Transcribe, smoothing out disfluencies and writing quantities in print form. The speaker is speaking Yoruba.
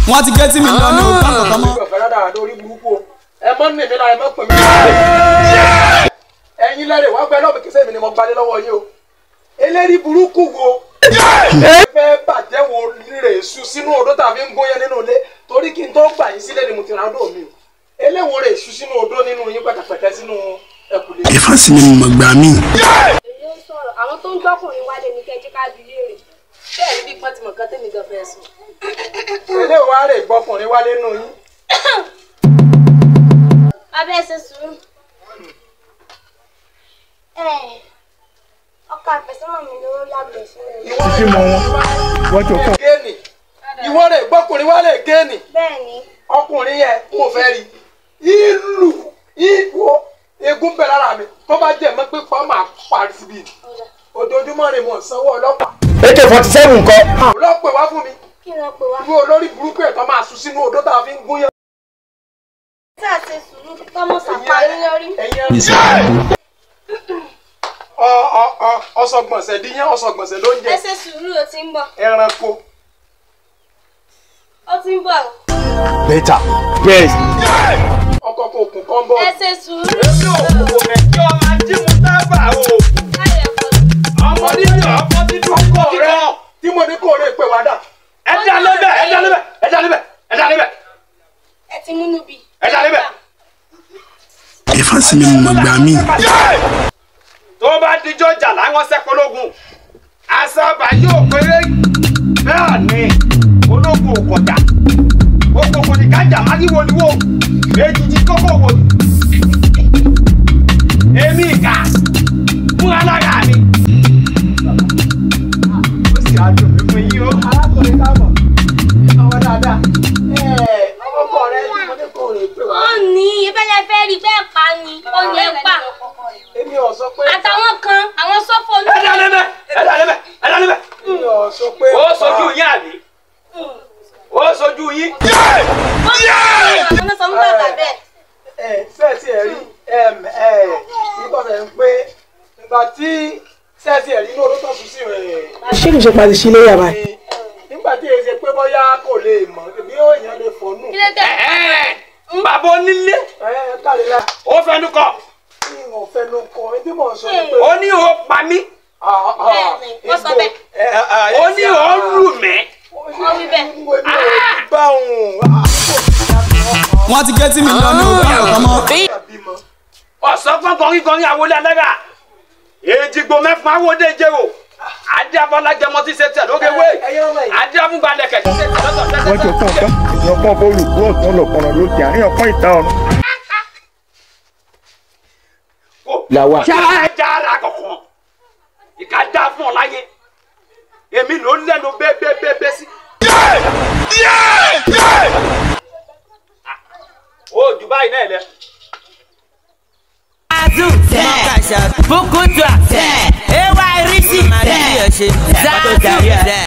wọ́n ti gé tí mi lọ ní o bá kankan mọ́. ẹ mọ́ ní mi lára ẹ mọ́ pè mí. ẹ̀yin lẹ́rìí wá gbẹ́ lọ́bì kìsẹ́ mi ni mo gbalẹ̀ lọ́wọ́ yín o. eléri burúkú wo. ẹ fẹ́ bàjẹ́ wo rè sú sínú odó tàbí ń gún yẹn nínú ilé torí kí n tó gbà yín sílẹ̀ ni mo ti ra odó mi o. eléwo rè sú sínú odó nínú yín pẹ̀tẹ̀pẹ̀tẹ̀ sínú ẹ̀kúlé. ìfàsí ni mo gbà mí. èyí ń sọ̀rọ̀ àwọn tó ń gbọ́kùnrin wálé ní kẹ́jí ká bi léèrè bẹ́ẹ̀ ni bí pọ́n ti mọ̀ nǹkan tẹ́mi gan fẹ́ sùn. eléwo wá rè gbọ́kùnrin wálé nù yín. abẹ́ ṣe sùúrù. ọkọ àfẹ́sọ́nà mi ló yàgbẹ́ sílẹ̀. ìwọ rè gbọ́kùnrin wálé géènì. bẹ́ẹ̀ni. ọkùnrin yẹn kò fẹ́ rí ìlú ìwọ egun bẹ̀ lára mi tó bá jẹ́ mọ́ pé pa máa parí síbi ojoojúmọ́ rẹ̀ mọ̀ sanwó ọlọ́pàá. AK-47 nǹkan. ọlọ́pàá wá fún mi. kí ló pè wá. ìwọ olórí burúkú ẹ̀ tó máa sùn sínú odó tá a fi ń gún yẹn. tí a ṣe sùúrù tọ́mọ sàpá lórí. ọsọgbọ̀nsẹ̀ díyẹn ọsọgbọ̀nsẹ̀ ló ń jẹ. ẹ ṣe sùúrù ó ti ń bọ̀. ẹranko. ó ti ń bọ̀. Better. Yes. ọkọ̀ kò kún kán bọ̀. ẹ ṣe sùúrù. èmi ò kò mẹ́jọ máa jí mu sábà o. ọmọ nínú ọkọ nínú ọkọ rẹ tí mo ní kó o lè pè wá dà. ẹ dá lébẹ̀ ẹ dá lébẹ̀ ẹ dá lébẹ̀ ẹ dá lébẹ̀. ẹ ti múnú bí. ẹ dá lébẹ̀. ìfàsí ni mo gbà mí. tó bá dijọ́ jà láwọn sẹ́kọ̀lógún àṣàbà yóò péré bẹ́ẹ̀ ni ológun òkọ̀jà òkòkò ní kájà máríwo ni wo èjìjì kókó wo èmi ìka fún alága mi. ó sì àjò mi fún yín o. arákùnrin káàbọ̀ ọmọ dáadáa ọkọ rẹ ní mo ní kó o lè pè wá. ó ní ìbẹ́lẹ̀ fẹ́ rí bẹ́ẹ̀ pa ni ó ní ẹ pa. èmi ò sọ pé. àtàwọn kan àwọn sọ́fọ̀ olú. ẹ dá lébẹ̀ ẹ dá lébẹ̀ ẹ dá lébẹ̀. èmi ò sọ pé. ó sojú yín àbí. ó sojú yín. àwọn náà sọ fún bàbá bẹ́ẹ̀. sẹ́ẹ̀tì ẹ̀ rí ìtọ́sẹ̀ ń pé nígbà tí sẹ́ẹ̀tì ẹ̀ rí inú odó tó sùn sí rẹ̀. ṣé kìí ṣe pàdé sí ilé yàrá yìí. nígbà tí èyí ṣe pé bóyá kò lè mọ̀ bí ó èèyàn lè fọ́ nù. kí ló dé. bàbá onílé. kárìlá. ó fẹnu kọ. ìwọ̀n fẹnu kọ ẹbí mọ̀ sọ pé. ó ní o pa mí. bẹ́ẹ̀ni wọ́n sọ bẹ́ẹ̀. ó ní o lù mí. wọ́n wí bẹ́ẹ̀. wọ́n ti gé tí mi lọ ní o bá kankan mọ́. ọ̀sán fún kọrin àwọlé alága èjìgbò mẹ́fà àwọdé jẹ́wò adé abọ́lájẹmọ tí ṣe tẹ̀ lóge wé adé amúbalẹ̀kẹ̀ tí ṣe tẹ̀ lọ́sọ̀ tẹ́tẹ́. wọ́n ti kọ́ ọ̀kan èèyàn kan bọ́ọ̀lù bọ́ọ̀lù ọlọ́kọ̀ọ̀rọ̀ lókè àárín ọ̀kan ìta ọ̀run. làwa. ẹja ara kọ̀ọ̀kan ìka dá fún ọ láyé èmi ló ń lẹ́nu bẹ́ẹ̀ sí. ó jù báyìí náà lẹ. Azul tẹ, Bukutu tẹ, Ewa Irisi tẹ, Zazu tẹ.